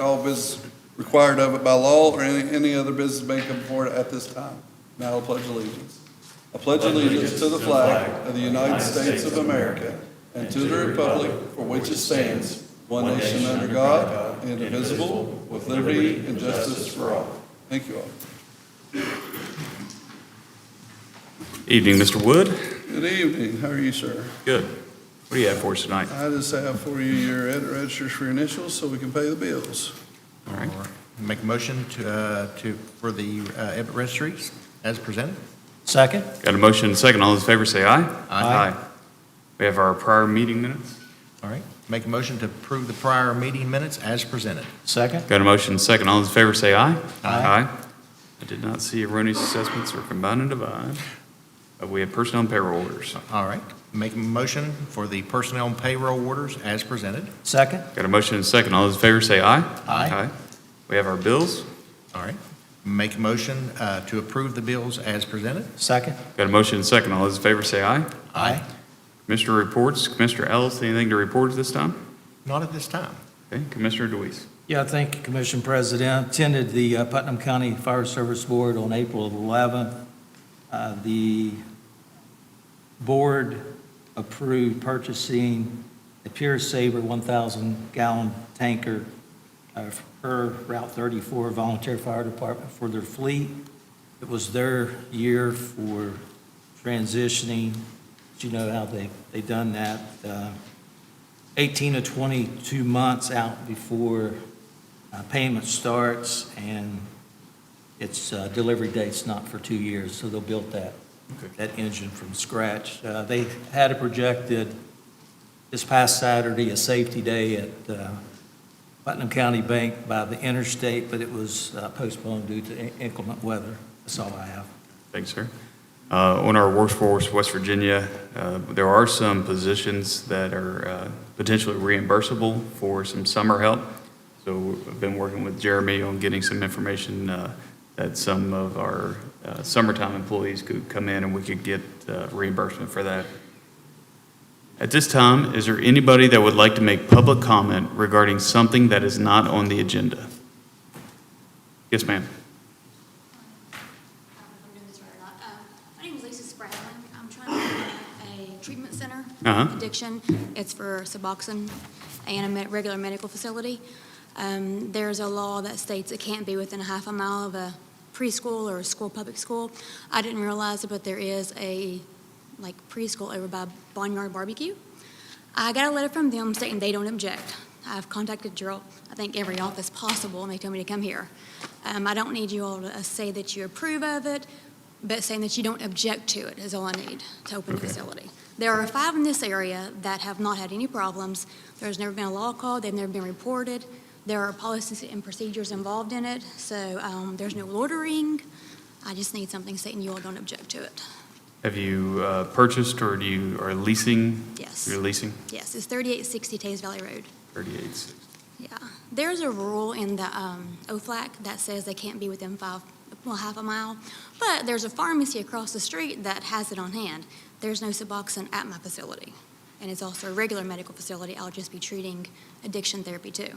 all business required of it by law or any other business may come forward at this time. Now I'll pledge allegiance. I pledge allegiance to the flag of the United States of America and to the republic for which it stands, one nation under God, indivisible, with liberty and justice for all. Thank you all. Evening, Mr. Wood. Good evening. How are you, sir? Good. What do you have for us tonight? I just have for you your edit registers for your initials so we can pay the bills. All right. Make a motion for the EBIT registries as presented. Second? Got a motion and a second. All those in favor say aye. Aye. We have our prior meeting minutes. All right. Make a motion to approve the prior meeting minutes as presented. Second? Got a motion and a second. All those in favor say aye. Aye. I did not see erroneous assessments or combine and divide. We have personnel and payroll orders. All right. Make a motion for the personnel and payroll orders as presented. Second? Got a motion and a second. All those in favor say aye. Aye. We have our bills. All right. Make a motion to approve the bills as presented. Second? Got a motion and a second. All those in favor say aye. Aye. Commissioner reports. Commissioner Ellis, anything to report at this time? Not at this time. Okay. Commissioner DeWeese. Yeah, thank you, Commission President. Attended the Putnam County Fire Service Board on April 11th. The board approved purchasing a Pure Saver 1,000-gallon tanker per Route 34 Volunteer Fire Department for their fleet. It was their year for transitioning. You know how they've done that. 18 to 22 months out before payment starts, and its delivery date's not for 2 years, so they'll build that engine from scratch. They had it projected this past Saturday, a safety day at Putnam County Bank by the interstate, but it was postponed due to inclement weather. That's all I have. Thanks, sir. On our workforce, West Virginia, there are some positions that are potentially reimbursable for some summer help. So I've been working with Jeremy on getting some information that some of our summertime employees could come in and we could get reimbursement for that. At this time, is there anybody that would like to make public comment regarding something that is not on the agenda? Yes, ma'am. I'm doing this right or not. My name is Lisa Spradling. I'm trying to open a treatment center, addiction. It's for Suboxone and a regular medical facility. There's a law that states it can't be within a half a mile of a preschool or a school, public school. I didn't realize it, but there is a preschool over by Barnyard Barbecue. I got a letter from them stating they don't object. I've contacted I think every office possible, and they told me to come here. I don't need you all to say that you approve of it, but saying that you don't object to it is all I need to open the facility. There are 5 in this area that have not had any problems. There's never been a law called. They've never been reported. There are policies and procedures involved in it, so there's no loitering. I just need something stating you all don't object to it. Have you purchased or are leasing? Yes. You're leasing? Yes, it's 3860 Tays Valley Road. 3860. Yeah. There's a rule in the OFLAC that says they can't be within half a mile, but there's a pharmacy across the street that has it on hand. There's no Suboxone at my facility, and it's also a regular medical facility. I'll just be treating addiction therapy too.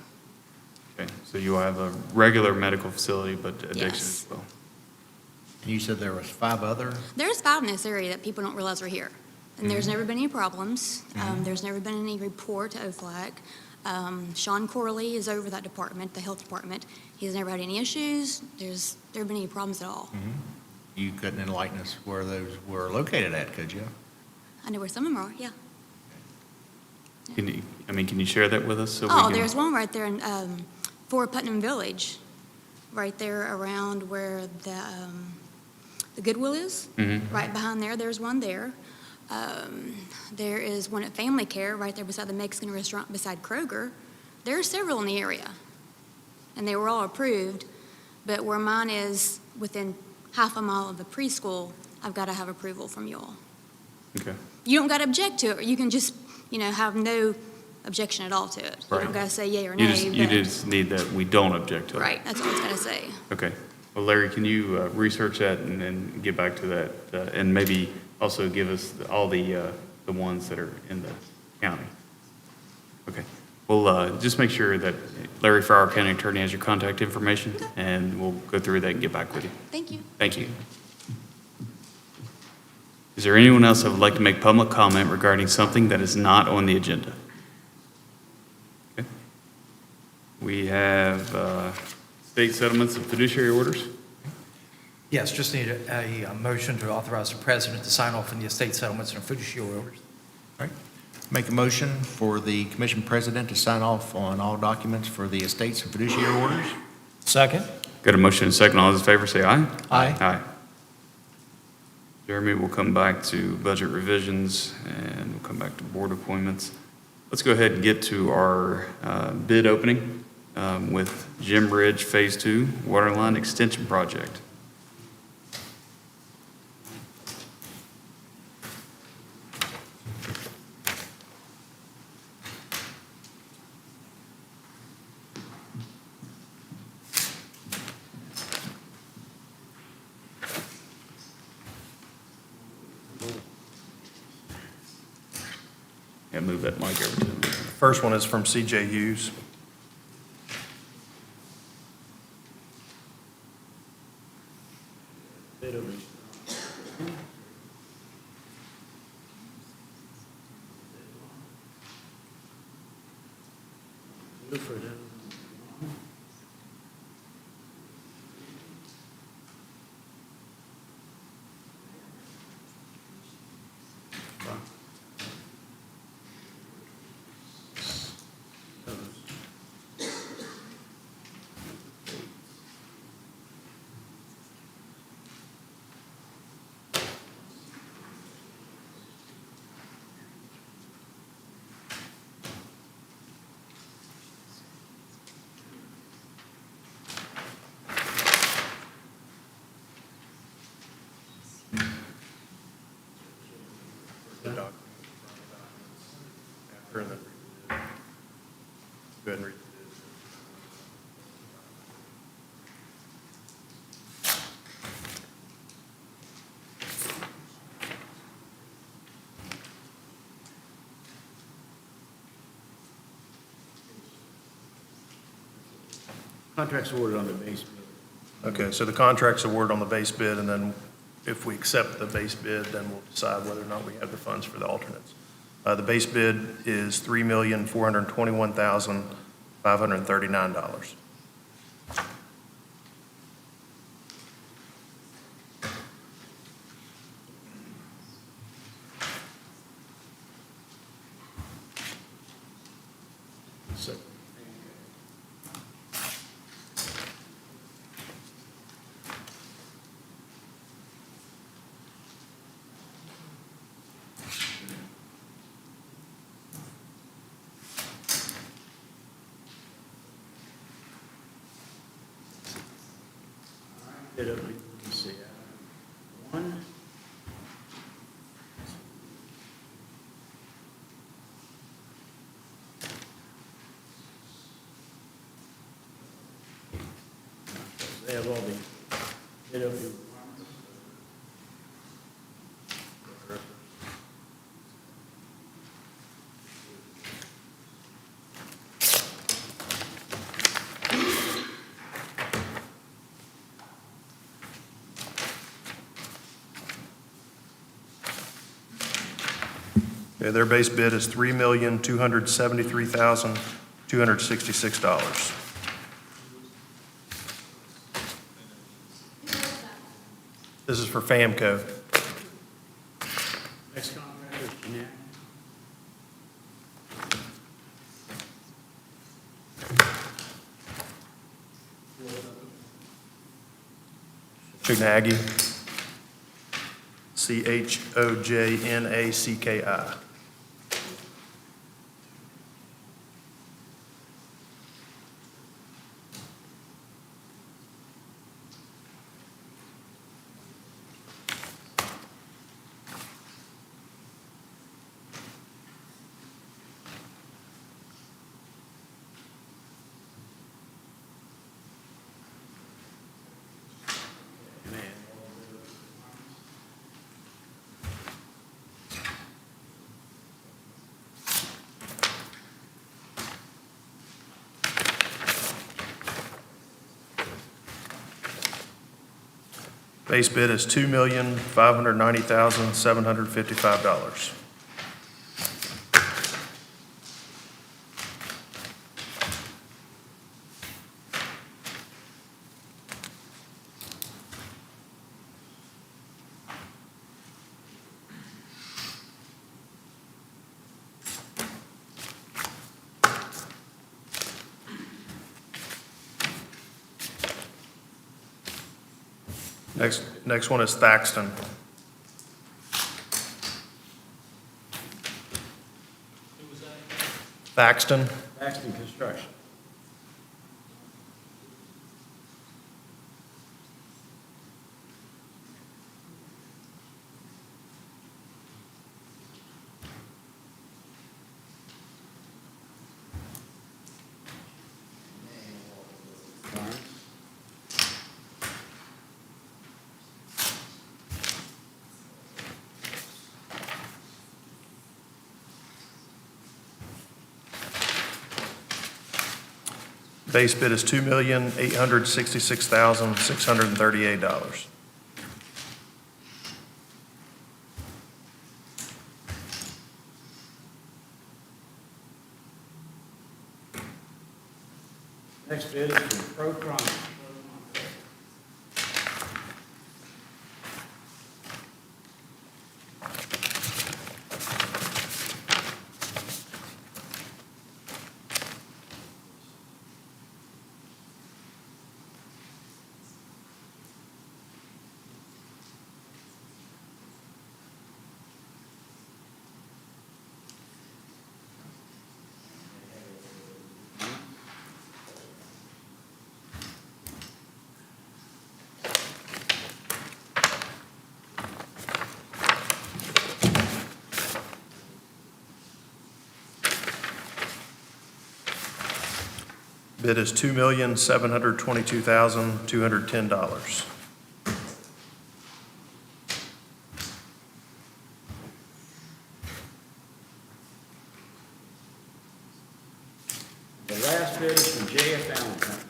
Okay, so you have a regular medical facility, but addiction Yes. as well. And you said there was 5 other? There's 5 in this area that people don't realize are here, and there's never been any problems. There's never been any report to OFLAC. Sean Corley is over that department, the health department. He's never had any issues. There's never been any problems at all. You couldn't enlighten us where those were located at, could you? I know where some of them are, yeah. Can you share that with us? So There's one right there in Fort Putnam Village, right there around where the Goodwill is. Right behind there, there's one there. There is one at Family Care right there beside the Mexican restaurant beside Kroger. There are several in the area, and they were all approved, but where mine is within half a mile of the preschool, I've got to have approval from you all. Okay. You don't got to object to it. You can just, have no objection at all to it. Right. You don't got to say yay or You nay. just, you just need that we don't object to it. Right, that's what it's going to say. Okay. Well, Larry, can you research that and then get back to that, and maybe also give us all the ones that are in the county? Okay. we'll just make sure that Larry Farrar, our county attorney, has your contact information, and we'll go through that and get back with you. Thank you. Thank you. Is there anyone else that would like to make public comment regarding something that is not on the agenda? Okay. We have state settlements and fiduciary orders. Yes, just need a motion to authorize the president to sign off on the estate settlements and fiduciary orders. All right. Make a motion for the commission president to sign off on all documents for the estates and fiduciary orders. Second? Got a motion and a second. All those in favor say aye. Aye. Aye. Jeremy, we'll come back to budget revisions, and we'll come back to board appointments. Let's go ahead and get to our bid opening with Jim Ridge Phase 2 Waterline Extension Project. Yeah, move that mic over to him. First one is from CJ Hughes. Go ahead and read. Contracts awarded on the base bid. Okay, so the contract's awarded on the base bid, and then if we accept the base bid, then we'll decide whether or not we have the funds for the alternates. The base bid is $3,421,539. So, bid opening, let's see. One. They have all the bid opening requirements. Okay, their base bid is $3,273,266. This is for FAMCO. Next contract is Jeanette. Chojnacki. CHOJNACKI. Base bid is $2,590,755. Next one is Thaxton. Thaxton. Paxton Construction. Base bid is $2,866,638. Next bid is from Procron. Bid is $2,722,210. The last bid is from J.F. Allen Company.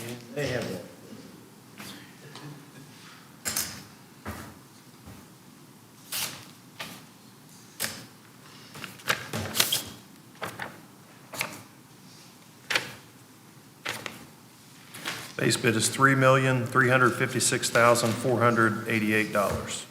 And they have one. Base bid is $3,356,488.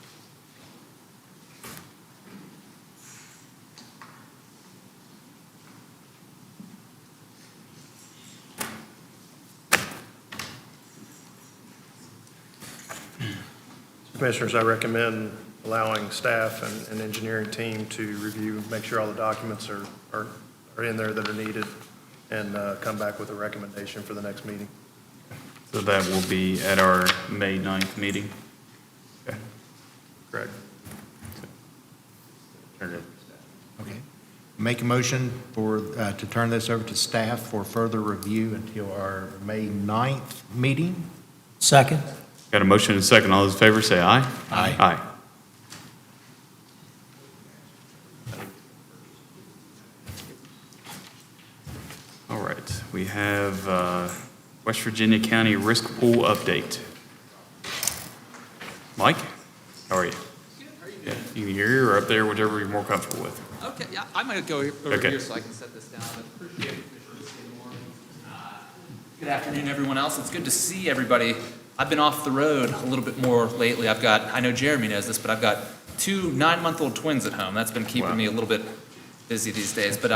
Commissioners, I recommend allowing staff and engineering team to review, make sure all the documents are in there that are needed, and come back with a recommendation for the next meeting. So that will be at our May 9th meeting. Okay. Correct. Turn it. Okay. Make a motion for, to turn this over to staff for further review until our May 9th meeting. Second? Got a motion and a second. All those in favor say aye. Aye. Aye. All right, we have West Virginia County Risk Pool Update. Mike, how are you? Good, how are you Yeah, doing? you can hear or up there, whichever you're more comfortable with. Okay, yeah, I might go over Okay. here so I can set this down, but appreciate it, Commissioner Skidmore. Good afternoon, everyone else. It's good to see everybody. I've been off the road a little bit more lately. I know Jeremy knows this, but I've got 2 9-month-old twins at home. That's been keeping me a little bit busy these days. But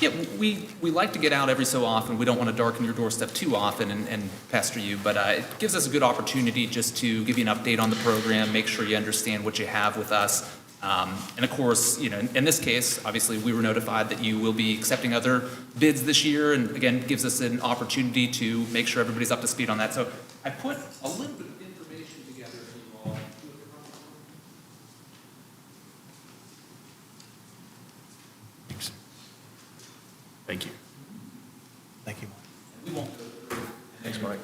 yeah, we like to get out every so often. We don't want to darken your doorstep too often and pester you, but it gives us a good opportunity just to give you an update on the program, make sure you understand what you have with us. And of course, in this case, obviously, we were notified that you will be accepting other bids this year, and again, gives us an opportunity to make sure everybody's up to speed on that. So I put a little bit of information together for you all. Thank you. Thank you. We won't go through. Thanks, Mike.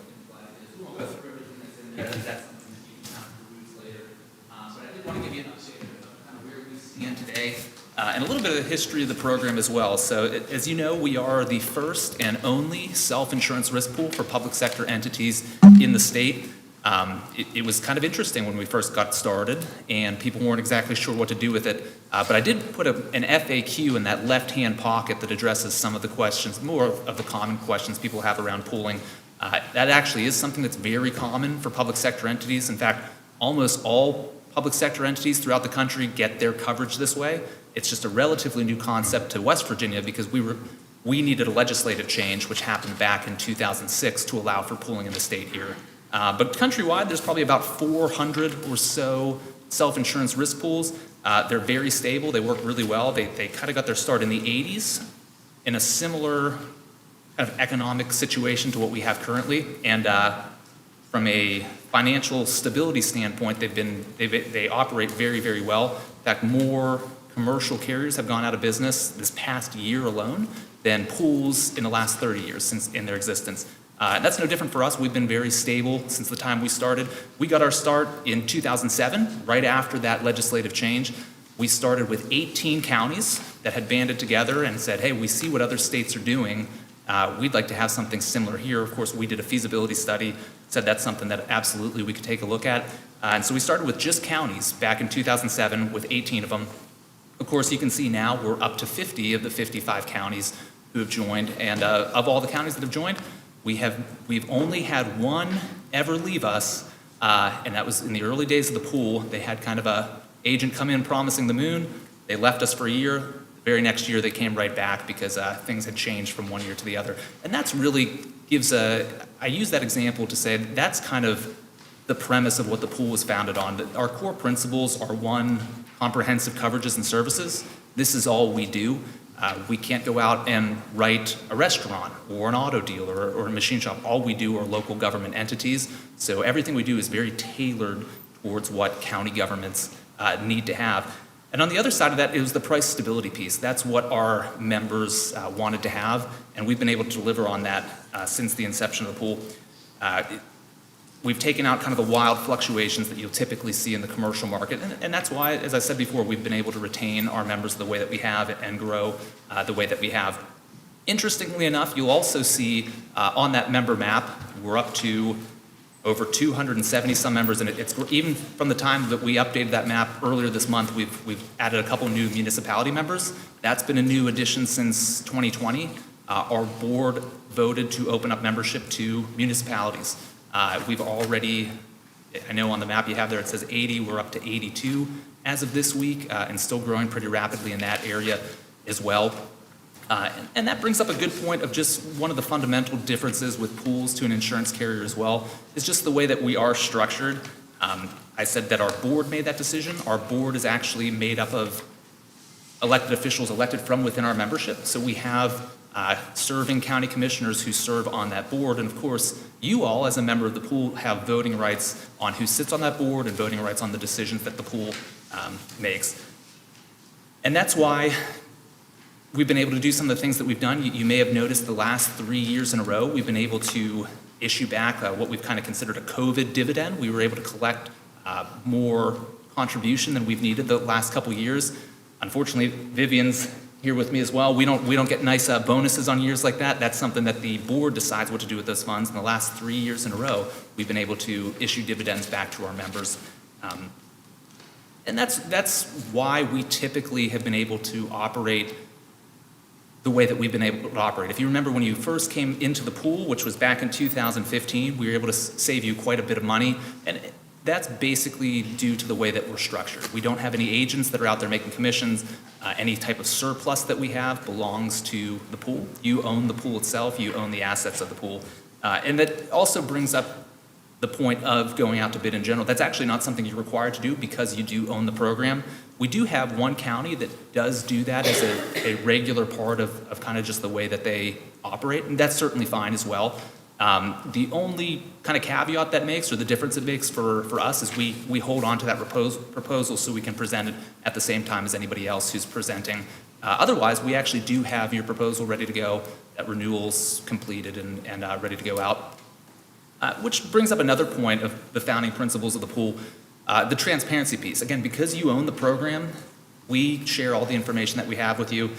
We won't go through everything that's in there, because that's something that you can kind of peruse later. But I did want to give you an update of kind of where we stand today, and a little bit of the history of the program as well. So as you know, we are the first and only self-insurance risk pool for public sector entities in the state. It was kind of interesting when we first got started, and people weren't exactly sure what to do with it. But I did put an FAQ in that left-hand pocket that addresses some of the questions, more of the common questions people have around pooling. That actually is something that's very common for public sector entities. In fact, almost all public sector entities throughout the country get their coverage this way. It's just a relatively new concept to West Virginia because we needed a legislative change, which happened back in 2006 to allow for pooling in the state here. But countrywide, there's probably about 400 or so self-insurance risk pools. They're very stable. They work really well. They kind of got their start in the 80s in a similar kind of economic situation to what we have currently. And from a financial stability standpoint, they operate very, very well. In fact, more commercial carriers have gone out of business this past year alone than pools in the last 30 years since in their existence. That's no different for us. We've been very stable since the time we started. We got our start in 2007, right after that legislative change. We started with 18 counties that had banded together and said, hey, we see what other states are doing. We'd like to have something similar here. Of course, we did a feasibility study, said that's something that absolutely we could take a look at. And so we started with just counties back in 2007 with 18 of them. Of course, you can see now we're up to 50 of the 55 counties who have joined. And of all the counties that have joined, we've only had one ever leave us, and that was in the early days of the pool. They had kind of a agent come in promising the moon. They left us for a year. The very next year, they came right back because things had changed from one year to the other. And that's really I use that example to say that's kind of the premise of what the pool was founded on. That our core principles are, one, comprehensive coverages and services. This is all we do. We can't go out and write a restaurant or an auto dealer or a machine shop. All we do are local government entities. So everything we do is very tailored towards what county governments need to have. And on the other side of that is the price stability piece. That's what our members wanted to have, and we've been able to deliver on that since the inception of the pool. We've taken out kind of the wild fluctuations that you'll typically see in the commercial market, and that's why, as I said before, we've been able to retain our members the way that we have and grow the way that we have. Interestingly enough, you'll also see on that member map, we're up to over 270 some members, and it's even from the time that we updated that map earlier this month, we've added a couple new municipality members. That's been a new addition since 2020. Our board voted to open up membership to municipalities. We've already, I know on the map you have there, it says 80, we're up to 82 as of this week, and still growing pretty rapidly in that area as well. And that brings up a good point of just one of the fundamental differences with pools to an insurance carrier as well, is just the way that we are structured. I said that our board made that decision. Our board is actually made up of elected officials elected from within our membership. So we have serving county commissioners who serve on that board. And of course, you all, as a member of the pool, have voting rights on who sits on that board and voting rights on the decisions that the pool makes. And that's why we've been able to do some of the things that we've done. You may have noticed the last 3 years in a row, we've been able to issue back what we've kind of considered a COVID dividend. We were able to collect more contribution than we've needed the last couple years. Unfortunately, Vivian's here with me as well. We don't get nice bonuses on years like that. That's something that the board decides what to do with those funds. In the last 3 years in a row, we've been able to issue dividends back to our members. And that's why we typically have been able to operate the way that we've been able to operate. If you remember when you first came into the pool, which was back in 2015, we were able to save you quite a bit of money. And that's basically due to the way that we're structured. We don't have any agents that are out there making commissions. Any type of surplus that we have belongs to the pool. You own the pool itself. You own the assets of the pool. And that also brings up the point of going out to bid in general. That's actually not something you're required to do because you do own the program. We do have one county that does do that as a regular part of kind of just the way that they operate, and that's certainly fine as well. The only kind of caveat that makes, or the difference it makes for us, is we hold on to that proposal so we can present it at the same time as anybody else who's presenting. Otherwise, we actually do have your proposal ready to go, that renewal's completed and ready to go out. Which brings up another point of the founding principles of the pool, the transparency piece. Again, because you own the program, we share all the information that we have with you.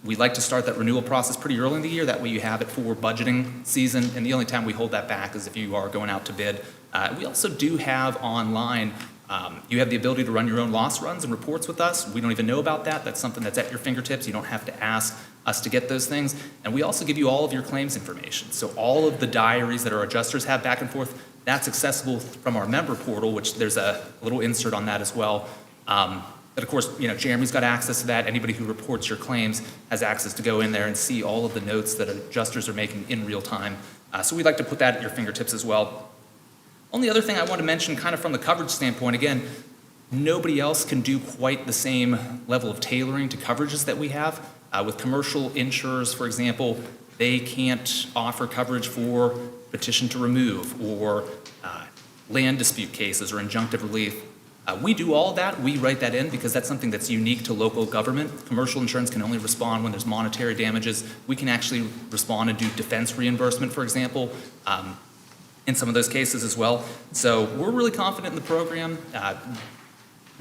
We like to start that renewal process pretty early in the year. That way you have it for budgeting season, and the only time we hold that back is if you are going out to bid. We also do have online, you have the ability to run your own loss runs and reports with us. We don't even know about that. That's something that's at your fingertips. You don't have to ask us to get those things. And we also give you all of your claims information. So all of the diaries that our adjusters have back and forth, that's accessible from our member portal, which there's a little insert on that as well. But of course, Jeremy's got access to that. Anybody who reports your claims has access to go in there and see all of the notes that adjusters are making in real time. So we'd like to put that at your fingertips as well. Only other thing I want to mention, kind of from the coverage standpoint, again, nobody else can do quite the same level of tailoring to coverages that we have. With commercial insurers, for example, they can't offer coverage for petition to remove or land dispute cases or injunctive relief. We do all that. We write that in because that's something that's unique to local government. Commercial insurance can only respond when there's monetary damages. We can actually respond and do defense reimbursement, for example, in some of those cases as well. So we're really confident in the program.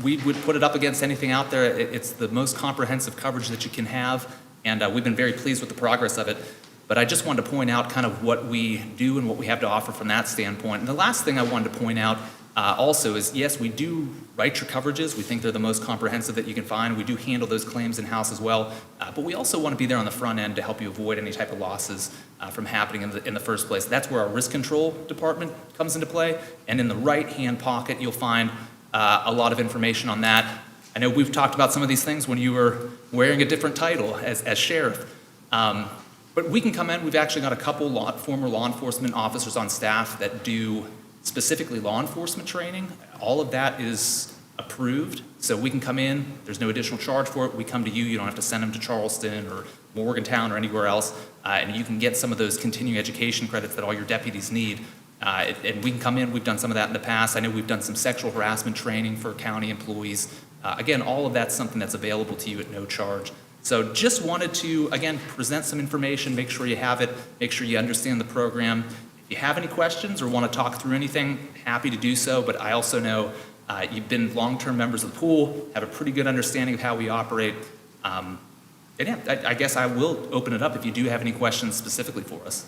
We would put it up against anything out there. It's the most comprehensive coverage that you can have, and we've been very pleased with the progress of it. But I just wanted to point out kind of what we do and what we have to offer from that standpoint. And the last thing I wanted to point out also is, yes, we do write your coverages. We think they're the most comprehensive that you can find. We do handle those claims in-house as well. But we also want to be there on the front end to help you avoid any type of losses from happening in the first place. That's where our risk control department comes into play. And in the right-hand pocket, you'll find a lot of information on that. I know we've talked about some of these things when you were wearing a different title as sheriff. But we can come in. We've actually got a couple former law enforcement officers on staff that do specifically law enforcement training. All of that is approved, so we can come in. There's no additional charge for it. We come to you. You don't have to send them to Charleston or Morgantown or anywhere else, and you can get some of those continuing education credits that all your deputies need. And we can come in. We've done some of that in the past. I know we've done some sexual harassment training for county employees. Again, all of that's something that's available to you at no charge. So just wanted to, again, present some information, make sure you have it, make sure you understand the program. If you have any questions or want to talk through anything, happy to do so, but I also know you've been long-term members of the pool, have a pretty good understanding of how we operate. And yeah, I guess I will open it up if you do have any questions specifically for us.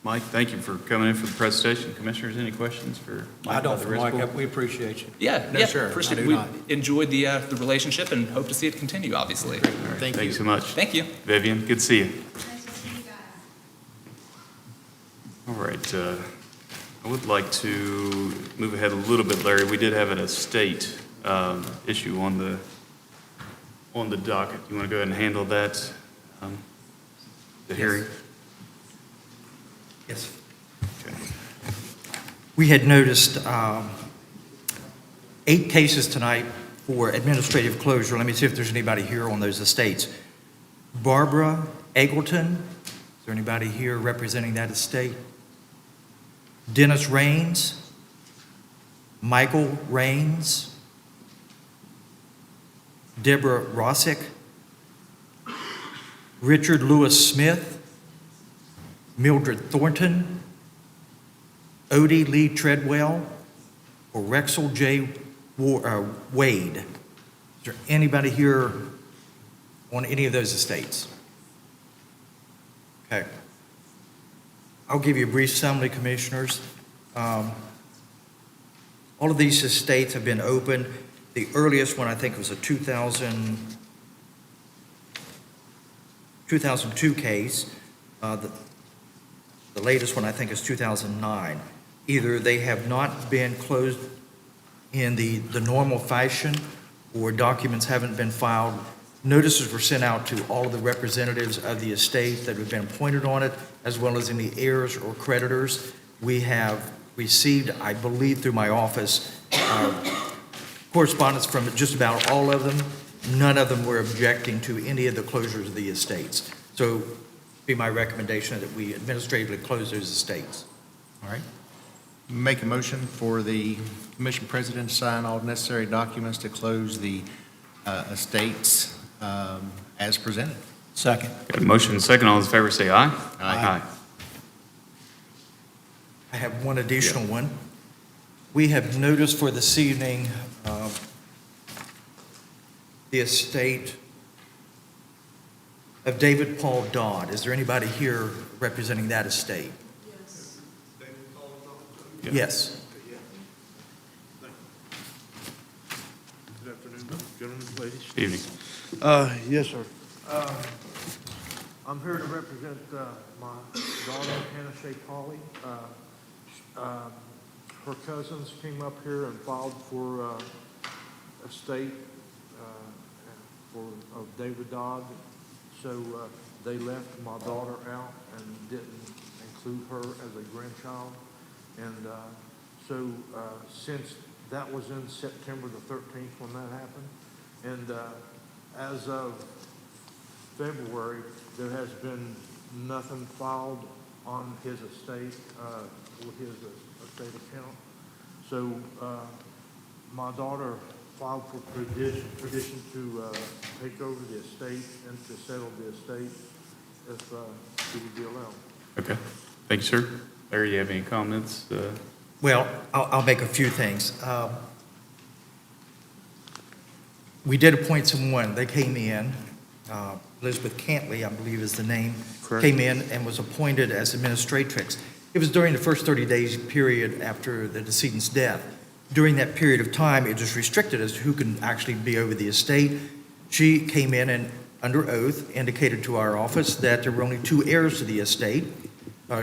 Mike, thank you for coming in for the presentation. Commissioners, any questions for Mike? I don't, about the for risk Mike, pool? we appreciate you. Yeah, No, yeah, sir, appreciate I it. do We not. enjoyed the relationship and hope to see it continue, obviously. All right, Thank Thank you. you so much. Thank you. Vivian, good to see you. Nice to see you guys. All right, I would like to move ahead a little bit, Larry. We did have an estate issue on the docket. You want to go ahead and handle that, the hearing? Yes. Okay. We had noticed 8 cases tonight for administrative closure. Let me see if there's anybody here on those estates. Barbara Eggleton, is there anybody here representing that estate? Dennis Raines, Michael Raines, Deborah Rossick, Richard Lewis Smith, Mildred Thornton, Odie Lee Treadwell, or Rexel J. Wade. Is there anybody here on any of those estates? Okay. I'll give you a brief summary, Commissioners. All of these estates have been open. The earliest one, I think, was a 2002 case. The latest one, I think, is 2009. Either they have not been closed in the normal fashion, or documents haven't been filed. Notices were sent out to all of the representatives of the estate that have been appointed on it, as well as any heirs or creditors. We have received, I believe through my office, correspondence from just about all of them. None of them were objecting to any of the closures of the estates. So it'd be my recommendation that we administratively close those estates. All right. Make a motion for the commission president to sign all necessary documents to close the estates as presented. Second. Got a motion and a second. All those in favor say aye. Aye. I have one additional one. We have noticed for this evening, the estate of David Paul Dodd. Is there anybody here representing that estate? Yes. Yes. Good afternoon, gentlemen, ladies. Evening. Yes, sir. I'm here to represent my daughter, Hannah Shea Pauley. Her cousins came up here and filed for estate of David Dodd. So they left my daughter out and didn't include her as a grandchild. And so since that was in September the 13th when that happened, and as of February, there has been nothing filed on his estate, with his estate account. So my daughter filed for petition to take over the estate and to settle the estate if she would be allowed. Okay. Thank you, sir. Larry, you have any comments? Well, I'll make a few things. We did appoint someone. They came in, Elizabeth Cantley, I believe is the name, Correct. came in and was appointed as administratrix. It was during the first 30 days period after the decedent's death. During that period of time, it was restricted as to who can actually be over the estate. She came in and, under oath, indicated to our office that there were only 2 heirs to the estate,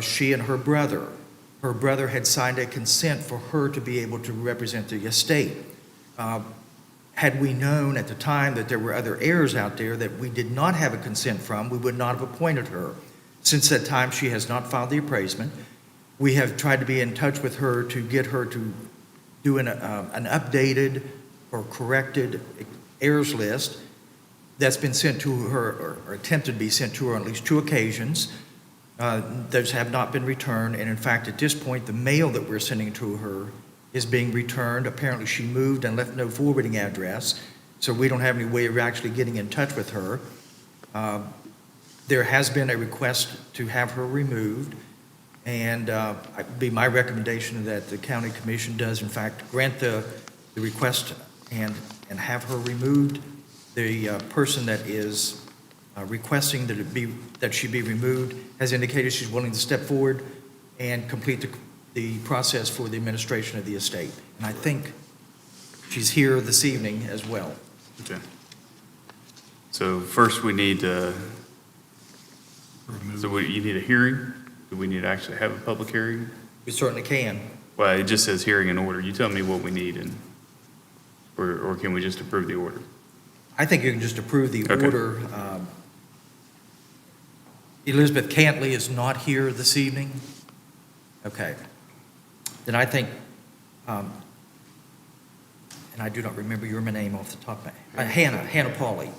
she and her brother. Her brother had signed a consent for her to be able to represent the estate. Had we known at the time that there were other heirs out there that we did not have a consent from, we would not have appointed her. Since that time, she has not filed the appraisement. We have tried to be in touch with her to get her to do an updated or corrected heirs list that's been sent to her, or attempted to be sent to her on at least 2 occasions. Those have not been returned, and in fact, at this point, the mail that we're sending to her is being returned. Apparently, she moved and left no forwarding address, so we don't have any way of actually getting in touch with her. There has been a request to have her removed, and it'd be my recommendation that the county commission does, in fact, grant the request and have her removed. The person that is requesting that she be removed has indicated she's willing to step forward and complete the process for the administration of the estate. And I think she's here this evening as well. Okay. So first, we need you need a hearing? Do we need to actually have a public hearing? We certainly can. Well, it just says hearing and order. You tell me what we need, or can we just approve the order? I think you can just approve the Okay. order. Elizabeth Cantley is not here this evening. Okay. Then I think, and I do not remember your name off the top of my head. Hannah Pauley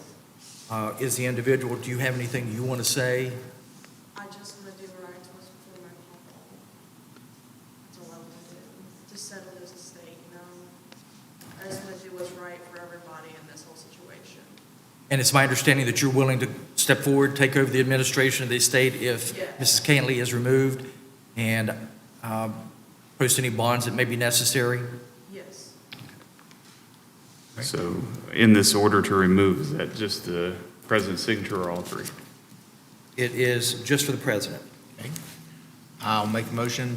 is the individual. Do you have anything you want to say? I just want to do right what's before my papa. That's all I want to do, to settle this estate, you know? I just want to do what's right for everybody in this whole situation. And it's my understanding that you're willing to step forward, take over the administration of the estate if Yes. Mrs. Cantley is removed, and post any bonds that may be necessary? Yes. So in this order to remove, is that just the president's signature or all 3? It is just for the president. Okay. I'll make a motion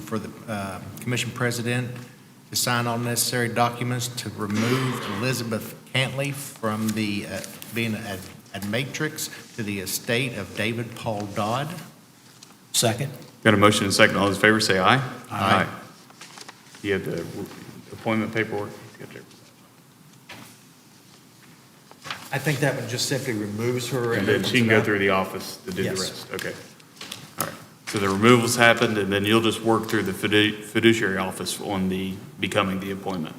for the commission president to sign all necessary documents to remove Elizabeth Cantley from the being a matrix to the estate of David Paul Dodd. Second. Got a motion and a second. All those in favor say aye. Aye. You have the appointment paperwork? I think that one just simply removes her. And then she can go through the office to do the Yes. rest? Okay. All right. So the removals happened, and then you'll just work through the fiduciary office on the becoming the appointment?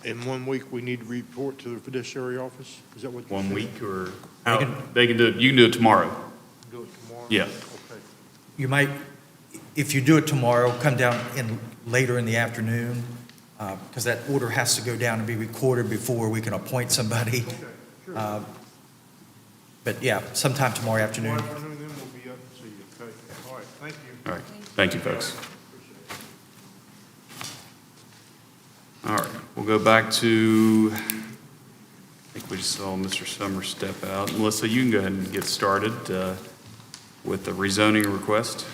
In 1 week, we need to report to the fiduciary office? Is that what you're 1 saying? week or, they can do it, you can do it tomorrow. Do it tomorrow? Yeah. Okay. You might, if you do it tomorrow, come down later in the afternoon, because that order has to go down and be recorded before we can appoint somebody. Okay, sure. But yeah, sometime tomorrow afternoon. Tomorrow afternoon, then we'll be up and see you, okay? All right, thank you. All right, thank you, folks. All right, we'll go back to, I think we just saw Mr. Summers step out. Melissa, you can go ahead and get started with the rezoning request.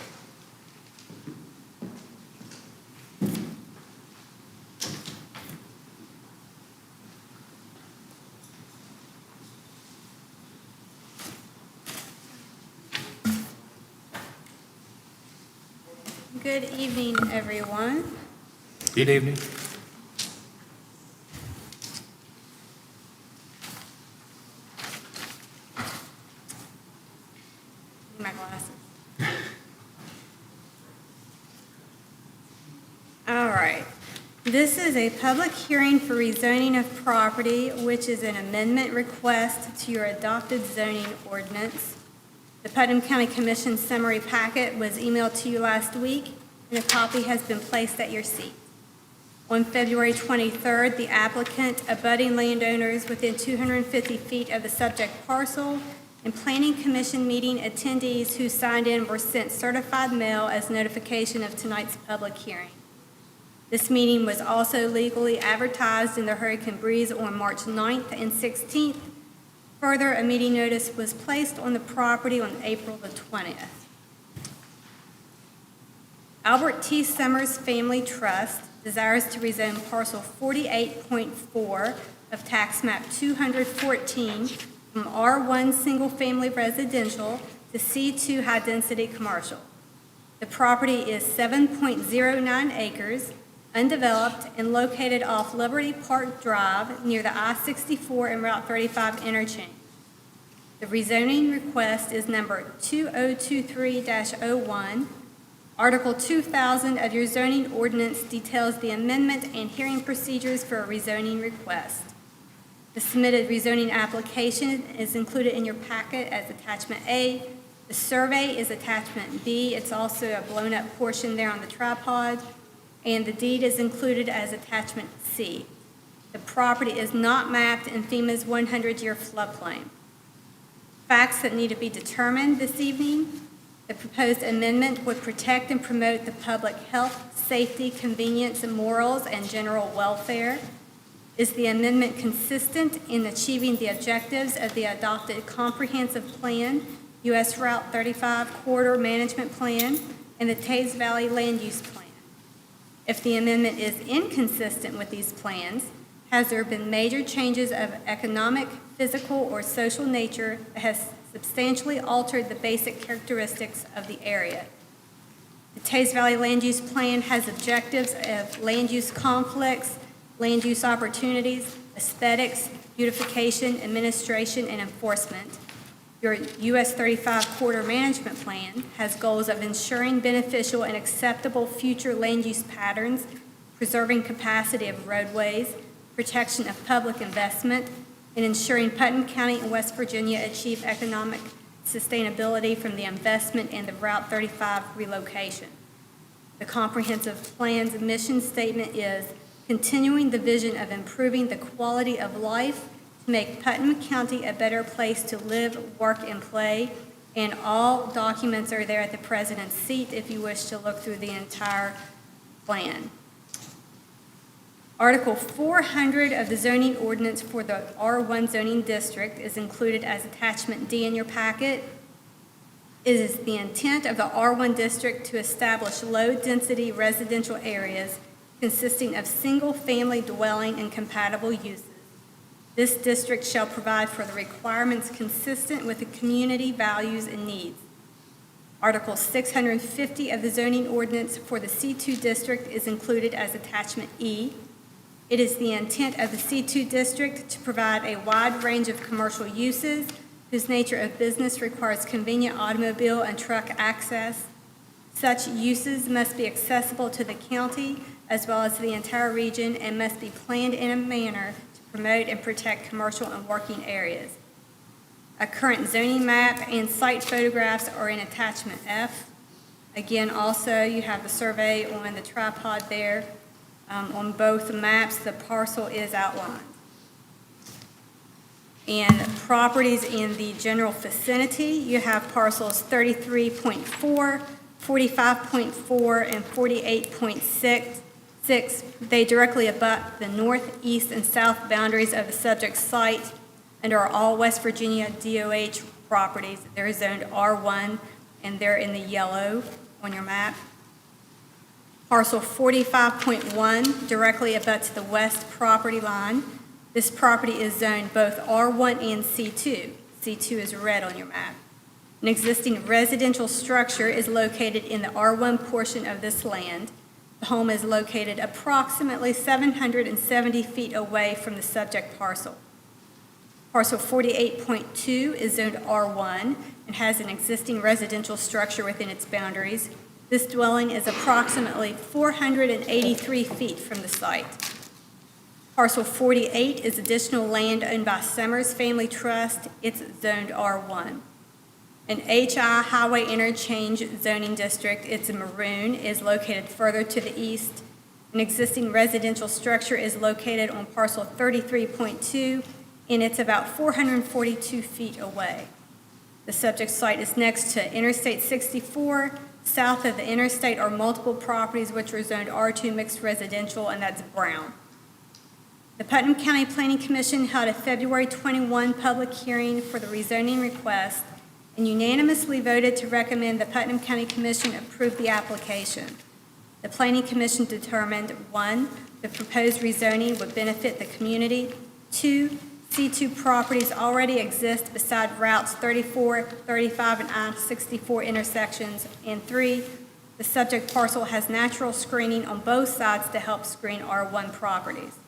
Good evening, everyone. Good evening. Need my glasses. All right. This is a public hearing for rezoning of property, which is an amendment request to your adopted zoning ordinance. The Putnam County Commission summary packet was emailed to you last week, and a copy has been placed at your seat. On February 23rd, the applicant, abutting landowners within 250 feet of the subject parcel, and Planning Commission meeting attendees who signed in were sent certified mail as notification of tonight's public hearing. This meeting was also legally advertised in the Hurricane Breeze on March 9th and 16th. Further, a meeting notice was placed on the property on April the 20th. Albert T. Summers Family Trust desires to rezone parcel 48.4 of tax map 214 from R1 Single Family Residential to C2 High Density Commercial. The property is 7.09 acres, undeveloped, and located off Liberty Park Drive near the I-64 and Route 35 interchange. The rezoning request is number 2023-01. Article 2000 of your zoning ordinance details the amendment and hearing procedures for a rezoning request. The submitted rezoning application is included in your packet as attachment A. The survey is attachment B. It's also a blown-up portion there on the tripod. And the deed is included as attachment C. The property is not mapped in FEMA's 100-year floodplain. Facts that need to be determined this evening: the proposed amendment would protect and promote the public health, safety, convenience, morals, and general welfare. Is the amendment consistent in achieving the objectives of the adopted comprehensive plan, U.S. Route 35 Corridor Management Plan, and the Tays Valley Land Use Plan? If the amendment is inconsistent with these plans, has there been major changes of economic, physical, or social nature that has substantially altered the basic characteristics of the area? The Tays Valley Land Use Plan has objectives of land use conflicts, land use opportunities, aesthetics, beautification, administration, and enforcement. Your US 35 Corridor Management Plan has goals of ensuring beneficial and acceptable future land use patterns, preserving capacity of roadways, protection of public investment, and ensuring Putnam County and West Virginia achieve economic sustainability from the investment and the Route 35 relocation. The comprehensive plan's mission statement is continuing the vision of improving the quality of life to make Putnam County a better place to live, work, and play, and all documents are there at the president's seat if you wish to look through the entire plan. Article 400 of the zoning ordinance for the R1 zoning district is included as attachment D in your packet. It is the intent of the R1 district to establish low-density residential areas consisting of single-family dwelling and compatible uses. This district shall provide for the requirements consistent with the community values and needs. Article 650 of the zoning ordinance for the C2 district is included as attachment E. It is the intent of the C2 district to provide a wide range of commercial uses whose nature of business requires convenient automobile and truck access. Such uses must be accessible to the county as well as the entire region, and must be planned in a manner to promote and protect commercial and working areas. A current zoning map and site photographs are in attachment F. Again, also, you have the survey on the tripod there. On both maps, the parcel is outlined. And properties in the general vicinity, you have parcels 33.4, 45.4, and 48.6. They directly abut the north, east, and south boundaries of the subject site and are all West Virginia DOH properties. They're zoned R1, and they're in the yellow on your map. Parcel 45.1 directly abuts the west property line. This property is zoned both R1 and C2. C2 is red on your map. An existing residential structure is located in the R1 portion of this land. The home is located approximately 770 feet away from the subject parcel. Parcel 48.2 is zoned R1 and has an existing residential structure within its boundaries. This dwelling is approximately 483 feet from the site. Parcel 48 is additional land owned by Summers Family Trust. It's zoned R1. An HI Highway Interchange zoning district, it's in maroon, is located further to the east. An existing residential structure is located on parcel 33.2, and it's about 442 feet away. The subject site is next to Interstate 64. South of the interstate are multiple properties which are zoned R2 mixed residential, and that's brown. The Putnam County Planning Commission held a February 21 public hearing for the rezoning request and unanimously voted to recommend the Putnam County Commission approve the application. The Planning Commission determined, 1, the proposed rezoning would benefit the community. 2, C2 properties already exist beside routes 34, 35, and I-64 intersections. And 3, the subject parcel has natural screening on both sides to help screen R1 properties.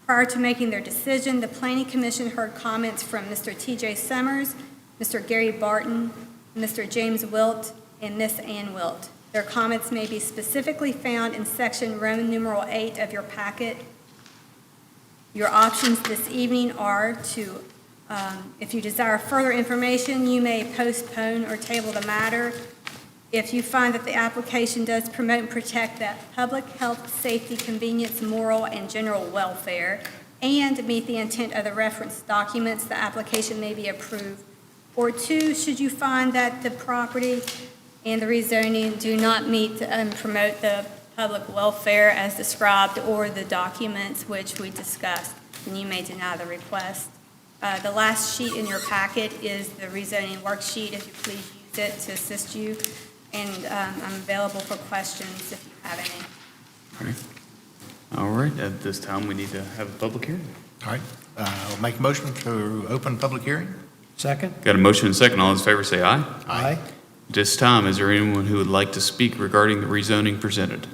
Prior to making their decision, the Planning Commission heard comments from Mr. T.J. Summers, Mr. Gary Barton, Mr. James Wilt, and Miss Ann Wilt. Their comments may be specifically found in section Roman numeral 8 of your packet. Your options this evening are to, if you desire further information, you may postpone or table the matter. If you find that the application does promote and protect the public health, safety, convenience, moral, and general welfare, and meet the intent of the reference documents, the application may be approved. Or 2, should you find that the property and the rezoning do not meet and promote the public welfare as described or the documents which we discussed, then you may deny the request. The last sheet in your packet is the rezoning worksheet. If you please use it to assist you. And I'm available for questions if you have any. All right, at this time, we need to have a public hearing. All right, I'll make a motion to open public hearing. Second? Got a motion and a second. All in favor, say aye. Aye. At this time, is there anyone who would like to speak regarding the rezoning presented?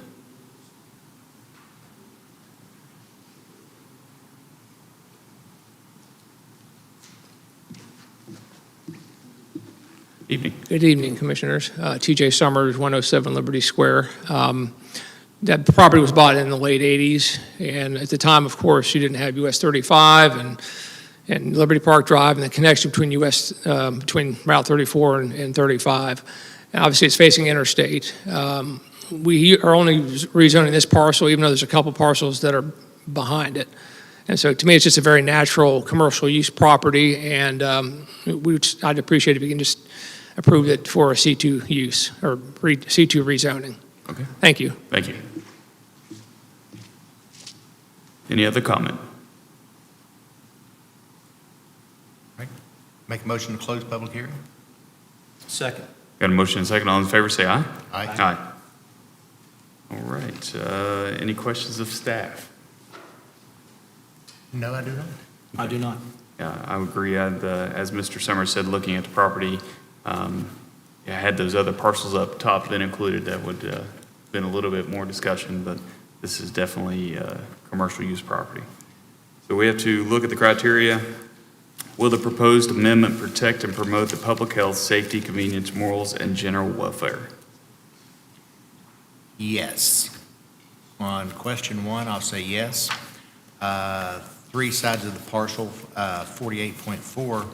Evening. Good evening, Commissioners. TJ Summers, 107 Liberty Square. That property was bought in the late 80s, and at the time, of course, you didn't have US 35 and Liberty Park Drive and the connection between between Route 34 and 35. And obviously, it's facing interstate. We are only rezoning this parcel, even though there's a couple parcels that are behind it. And so to me, it's just a very natural commercial use property, and I'd appreciate if you can just approve it for a C2 use or C2 rezoning. Okay. Thank you. Thank you. Any other comment? All right. Make a motion to close public hearing. Second. Got a motion and a second. All in favor, say aye. Aye. Aye. All right. Any questions of staff? No, I do not. I do not. Yeah, I would agree. As Mr. Summers said, looking at the property, had those other parcels up top been included, that would been a little bit more discussion, but this is definitely commercial use property. So we have to look at the criteria. Will the proposed amendment protect and promote the public health, safety, convenience, morals, and general welfare? Yes. On question one, I'll say yes. Three sides of the parcel, 48.4,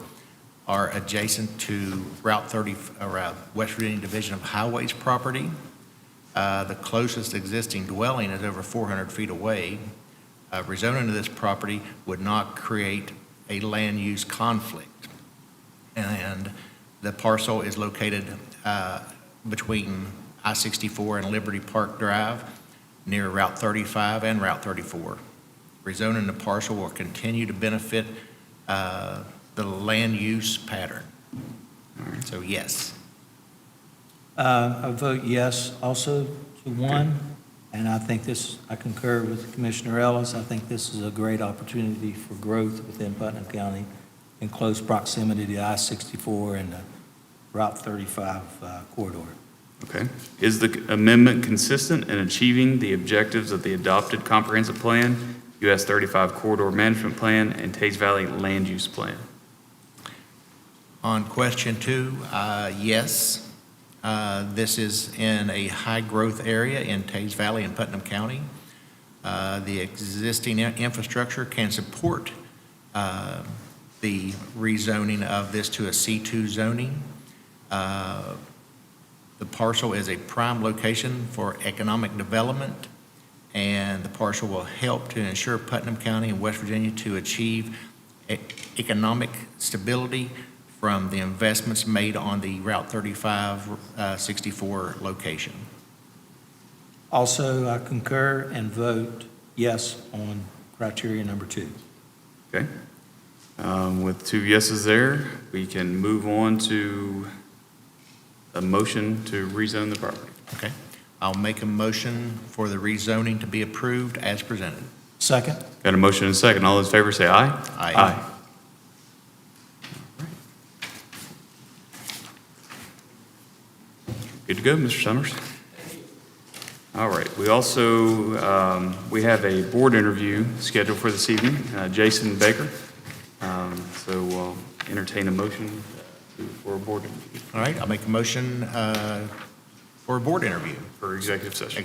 are adjacent to Route 30, West Virginia Division of Highways property. The closest existing dwelling is over 400 feet away. Rezoning of this property would not create a land use conflict. And the parcel is located between I-64 and Liberty Park Drive, near Route 35 and Route 34. Rezoning the parcel will continue to benefit the land use pattern. So yes. I vote yes also to one, and I think I concur with Commissioner Ellis. I think this is a great opportunity for growth within Putnam County in close proximity to I-64 and the Route 35 corridor. Okay. Is the amendment consistent in achieving the objectives of the adopted comprehensive plan, US 35 corridor management plan, and Tays Valley land use plan? On question two, yes. This is in a high-growth area in Tays Valley and Putnam County. The existing infrastructure can support the rezoning of this to a C2 zoning. The parcel is a prime location for economic development, and the parcel will help to ensure Putnam County and West Virginia to achieve economic stability from the investments made on the Route 35, 64 location. Also, I concur and vote yes on criteria number two. Okay. With two yeses there, we can move on to a motion to rezone the property. Okay. I'll make a motion for the rezoning to be approved as presented. Second? Got a motion and a second. All those in favor say aye. Aye. Good to go, Mr. Summers. All right. We also, we have a board interview scheduled for this evening, Jason Baker. So we'll entertain a motion for a board interview. All right, I'll make a motion for a board interview. For executive session.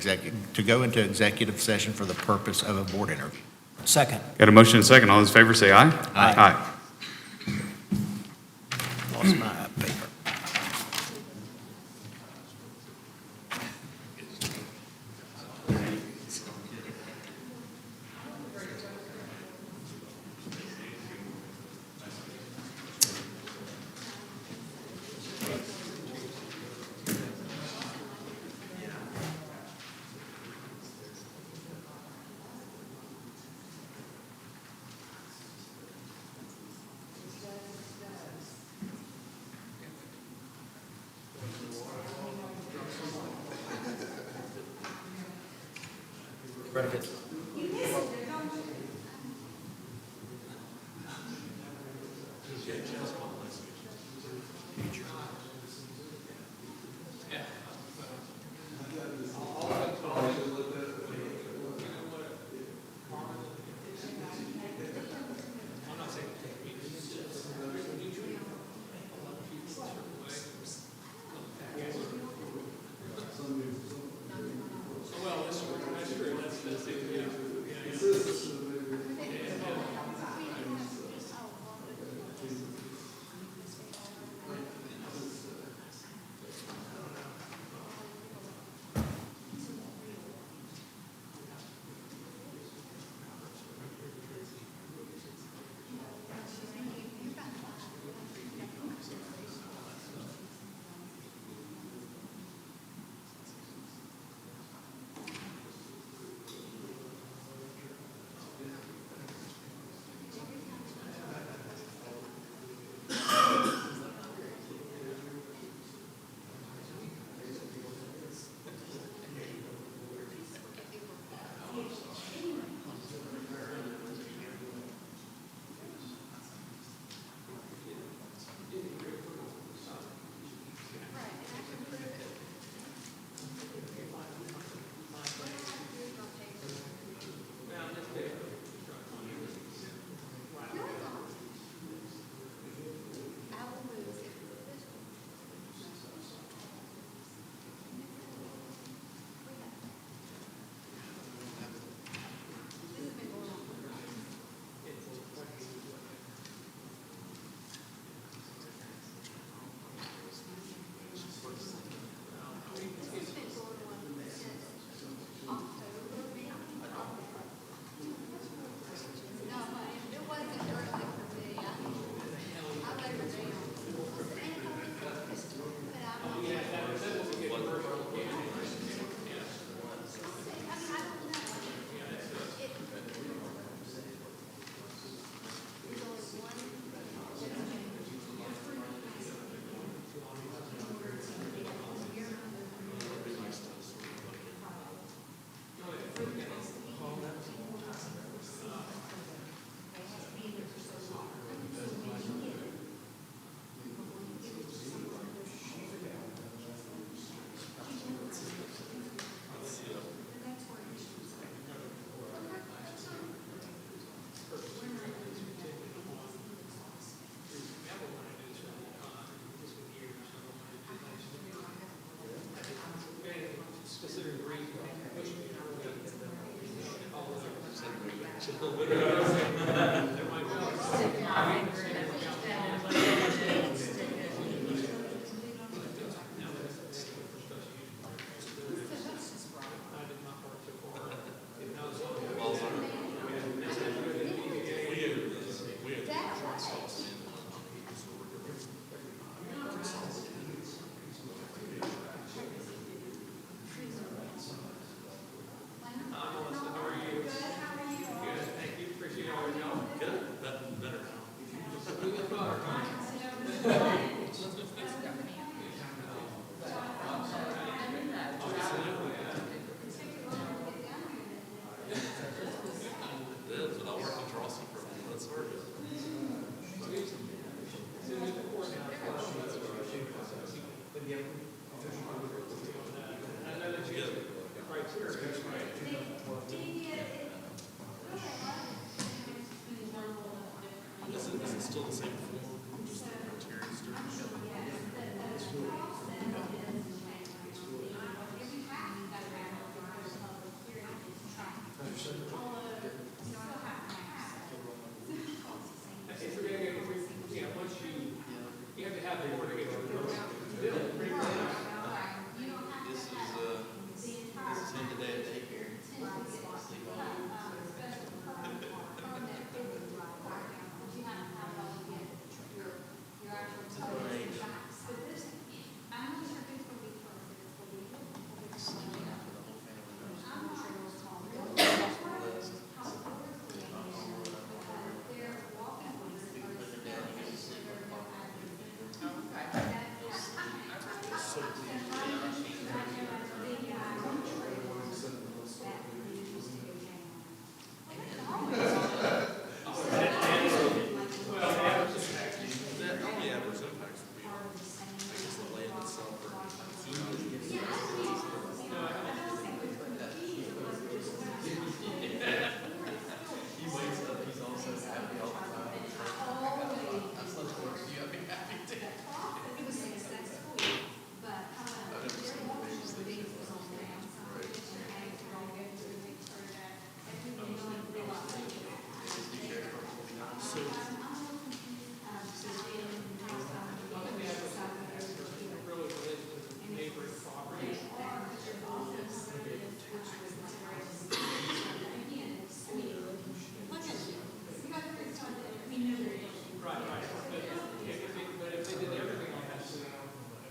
To go into executive session for the purpose of a board interview. Second. Got a motion and a second. All those in favor say aye. Aye. Lost my paper.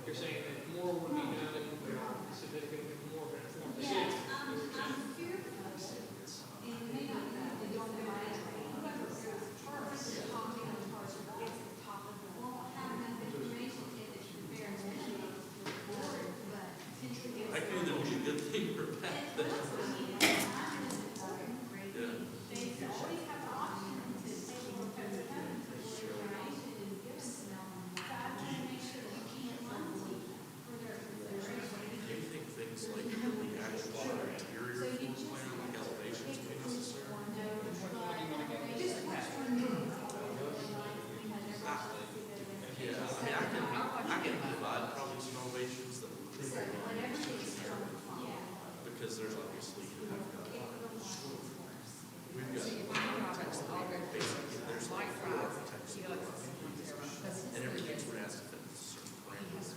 You're saying that more would be done if significantly more of an informed decision. I can either be a good thing or a bad thing. Do you think things like the actual interior floor plan, like elevations, may be necessary? Yeah, I can provide probably some elevations that would be because there's obviously, we've got basically, there's like four architects and everything's been asked to fit certain parameters.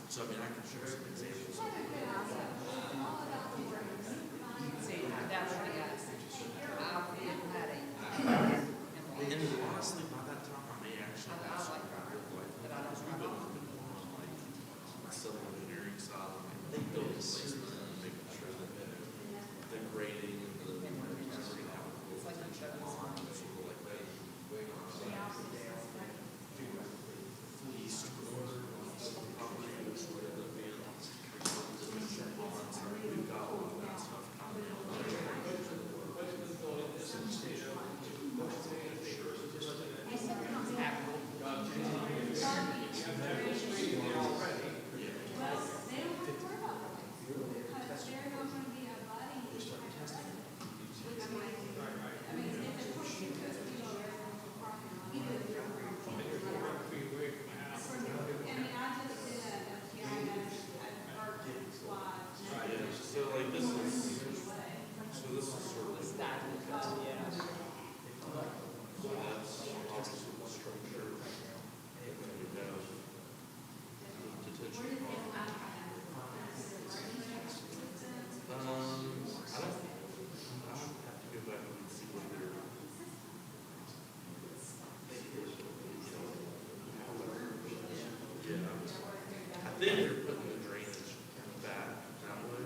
So I mean, I can show some examples. And honestly, by that time, I may actually have some real life. We've been working more on like civil engineering side, like building placement, and making sure that the grading and the, we're gonna have a full attention on, people like that. East corner, property, which would end up being dimension bonds, we've got a lot of that stuff coming out. So like this is, so this is sort of. So that's obviously the structure. And then we have detention pond. I don't have to go back and see what they're. Yeah, I think they're putting the drainage back that way,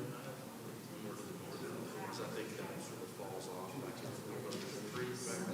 more to the north, because I think that sort of falls off back to the creek back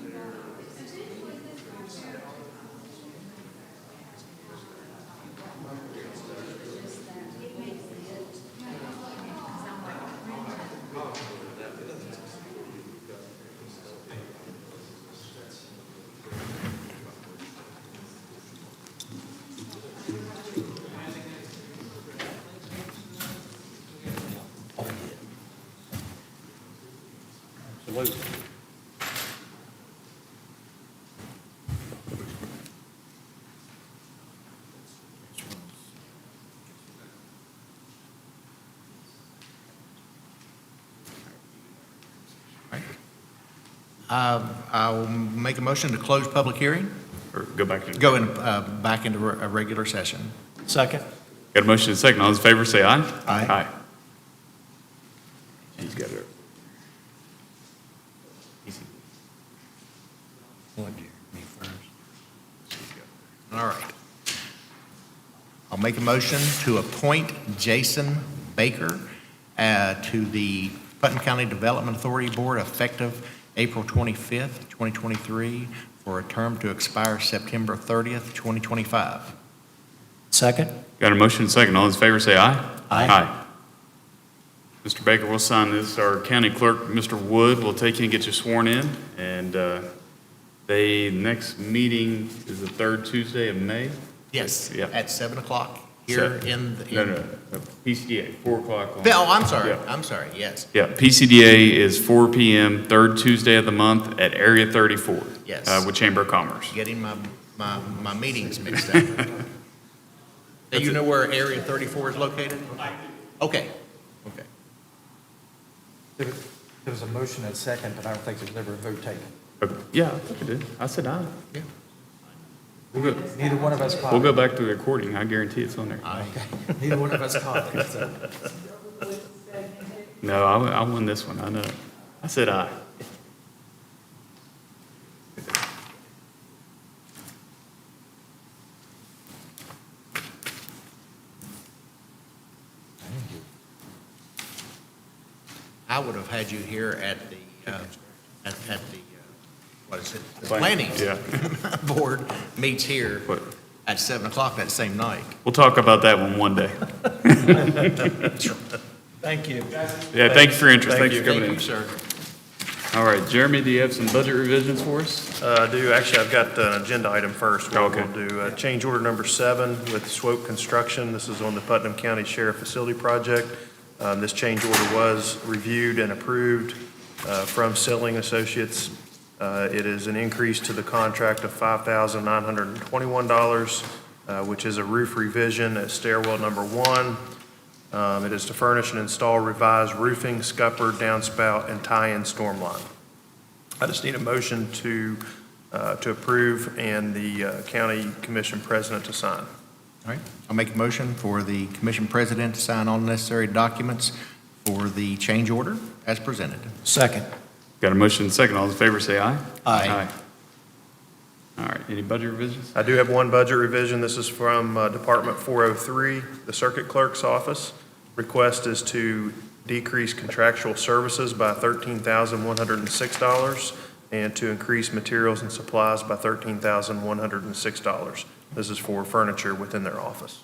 I'll make a motion to close public hearing, Or go back to? go in, back into a regular session. Second. Got a motion and a second. All those in favor say aye. Aye. Aye. He's got it. Easy. Me first. All right. I'll make a motion to appoint Jason Baker to the Putnam County Development Authority Board effective April 25th, 2023, for a term to expire September 30th, 2025. Second. Got a motion and a second. All those in favor say aye. Aye. Mr. Baker, we'll sign this. Our county clerk, Mr. Wood, will take you and get you sworn in. And next meeting is the third Tuesday of May. Yes, Yeah. at 7 o'clock here in the. No, PCDA, 4 o'clock. Oh, I'm sorry, Yeah. yes. Yeah, PCDA is 4 PM, third Tuesday of the month at Area 34. Yes. With Chamber of Commerce. Getting my meetings mixed up. Do you know where Area 34 is located? Okay, okay. There was a motion and a second, but I don't think there's ever a vote taken. Yeah, I think I did. I said aye. Yeah. We'll go, Neither one of us caught we'll it. go back to the recording. I guarantee it's on there. Neither one of us caught it, so. No, I won this one. I know. I said aye. I would have had you here at the, what is it? The Planning, planning board meets here What? at 7 o'clock that same night. We'll talk about that one day. Thank you. Yeah, thank you for your interest. Thanks for coming Thank in. you, sir. All right, Jeremy, do you have some budget revisions for us? I do, actually, I've got an agenda item first. Okay. We'll do change order number 7 with Swope Construction. This is on the Putnam County Sheriff Facility Project. This change order was reviewed and approved from Selling Associates. It is an increase to the contract of $5,921, which is a roof revision at stairwell number 1. It is to furnish and install revised roofing, scupper, downspout, and tie-in storm line. I just need a motion to approve and the county commission president to sign. All right, I'll make a motion for the commission president to sign all necessary documents for the change order as presented. Second. Got a motion and a second. All those in favor say aye. Aye. All right, any budget revisions? I do have one budget revision. This is from Department 403, the Circuit Clerk's Office. Request is to decrease contractual services by $13,106 and to increase materials and supplies by $13,106. This is for furniture within their office.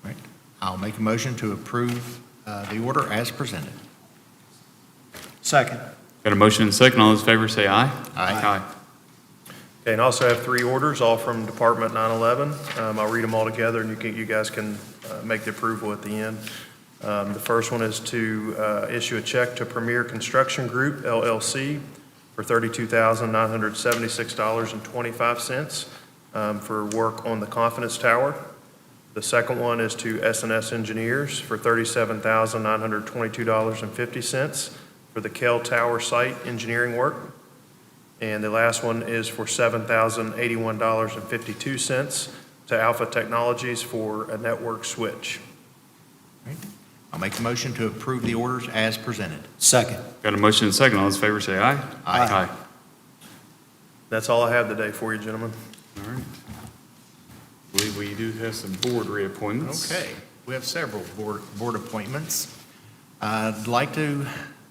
All right, I'll make a motion to approve the order as presented. Second. Got a motion and a second. All those in favor say aye. Aye. Okay, and also have 3 orders, all from Department 911. I'll read them all together, and you guys can make the approval at the end. The first one is to issue a check to Premier Construction Group, LLC, for $32,976.25 for work on the Confidence Tower. The second one is to S&S Engineers for $37,922.50 for the Kell Tower site engineering work. And the last one is for $7,081.52 to Alpha Technologies for a network switch. All right, I'll make a motion to approve the orders as presented. Second. Got a motion and a second. All those in favor say aye. Aye. That's all I have today for you, gentlemen. All right. I believe we do have some board reappointments. Okay, we have several board appointments. I'd like to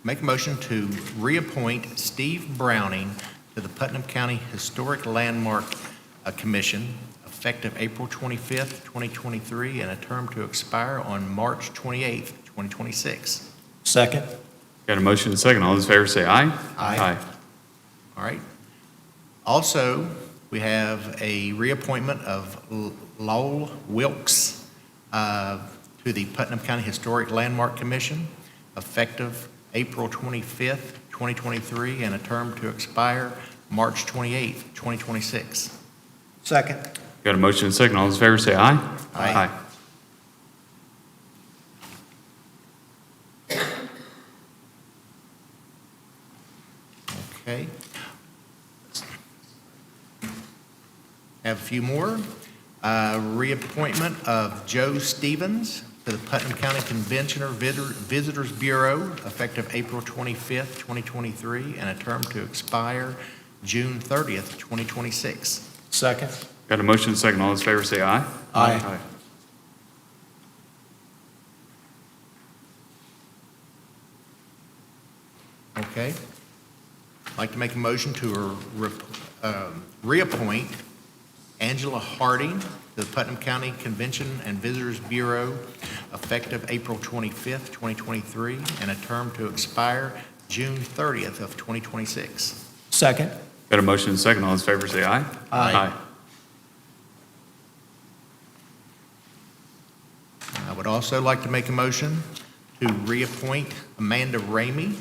make a motion to reappoint Steve Browning to the Putnam County Historic Landmark Commission effective April 25th, 2023, and a term to expire on March 28th, 2026. Second. Got a motion and a second. All those in favor say aye. Aye. All right. Also, we have a reappointment of Lowell Wilkes to the Putnam County Historic Landmark Commission effective April 25th, 2023, and a term to expire March 28th, 2026. Second. Got a motion and a second. All those in favor say aye. Aye. Okay. Have a few more. Reappointment of Joe Stevens to the Putnam County Convention or Visitors Bureau, effective April 25th, 2023, and a term to expire June 30th, 2026. Second. Got a motion and a second. All those in favor say aye. Aye. Okay. I'd like to make a motion to reappoint Angela Harding to the Putnam County Convention and Visitors Bureau, effective April 25th, 2023, and a term to expire June 30th of 2026. Second. Got a motion and a second. All those in favor say aye. Aye. I would also like to make a motion to reappoint Amanda Ramey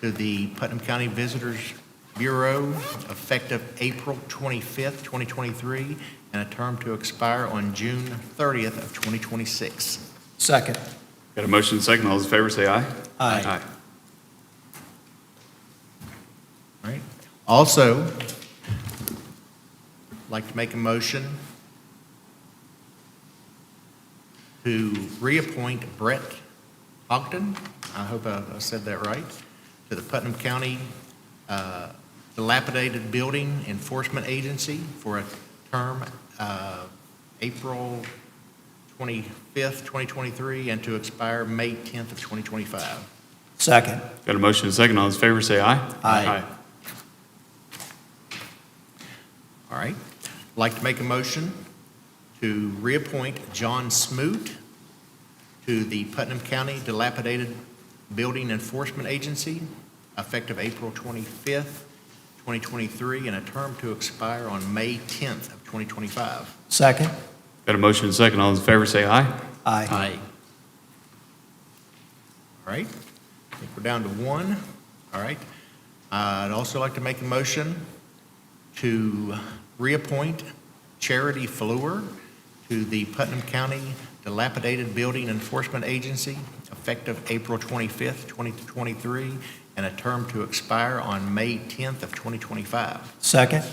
to the Putnam County Visitors Bureau, effective April 25th, 2023, and a term to expire on June 30th of 2026. Second. Got a motion and a second. All those in favor say aye. Aye. All right. Also, I'd like to make a motion to reappoint Brett Ogden, I hope I said that right, to the Putnam County Dilapidated Building Enforcement Agency for a term April 25th, 2023, and to expire May 10th of 2025. Second. Got a motion and a second. All those in favor say aye. Aye. All right. I'd like to make a motion to reappoint John Smoot to the Putnam County Dilapidated Building Enforcement Agency, effective April 25th, 2023, and a term to expire on May 10th of 2025. Second. Got a motion and a second. All those in favor say aye. Aye. All right. I think we're down to one. All right. I'd also like to make a motion to reappoint Charity Fleur to the Putnam County Dilapidated Building Enforcement Agency, effective April 25th, 2023, and a term to expire on May 10th of 2025. Second.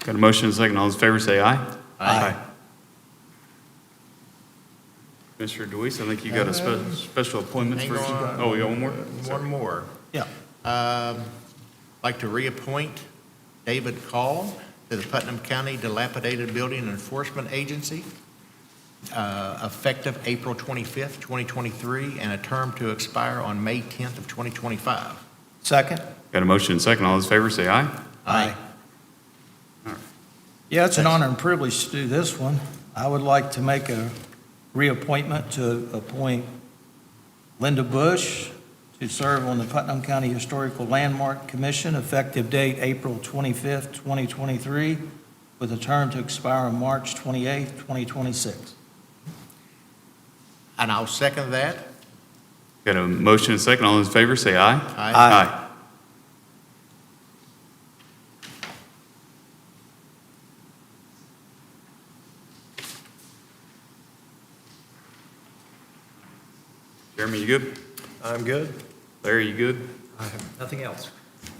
Got a motion and a second. All those in favor say aye. Aye. Mr. Deweese, I think you got a special appointment Hang for. on. Oh, we got one more? One more. Yeah. Like to reappoint David Call to the Putnam County Dilapidated Building Enforcement Agency, effective April 25th, 2023, and a term to expire on May 10th of 2025. Second. Got a motion and a second. All those in favor say aye. Aye. All right. Yeah, it's an honor and privilege to do this one. I would like to make a reappointment to appoint Linda Bush to serve on the Putnam County Historical Landmark Commission, effective date April 25th, 2023, with a term to expire on March 28th, 2026. And I'll second that. Got a motion and a second. All those in favor say aye. Aye. Jeremy, you good? I'm good. Larry, you good? I have nothing else.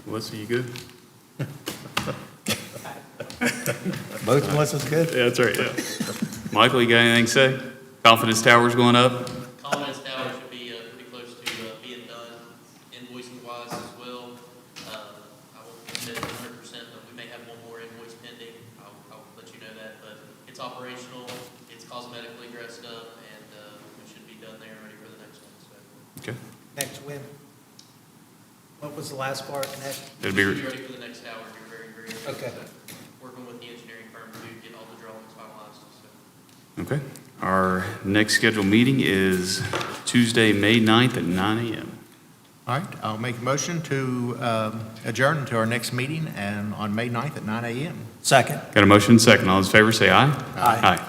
Melissa, you good? Both Melissa's good? Yeah, that's right, yeah. Michael, you got anything to say? Confidence tower's going up? Confidence Tower should be pretty close to being done, invoicing wise as well. I won't commit 100%, but we may have one more invoice pending. I'll let you know that, but it's operational, it's cosmetically dressed up, and we should be done there and ready for the next one, so. Okay. Next when? What was the last part? Next? It'll We should be, be ready for the next tower here very, very soon. Okay. So, working with the engineering firm to get all the drawings finalized, so. okay. Our next scheduled meeting is Tuesday, May 9th at 9 a.m. All right, I'll make a motion to adjourn to our next meeting and on May 9th at 9 a.m. Second. Got a motion and a second. All those in favor say aye. Aye. Aye.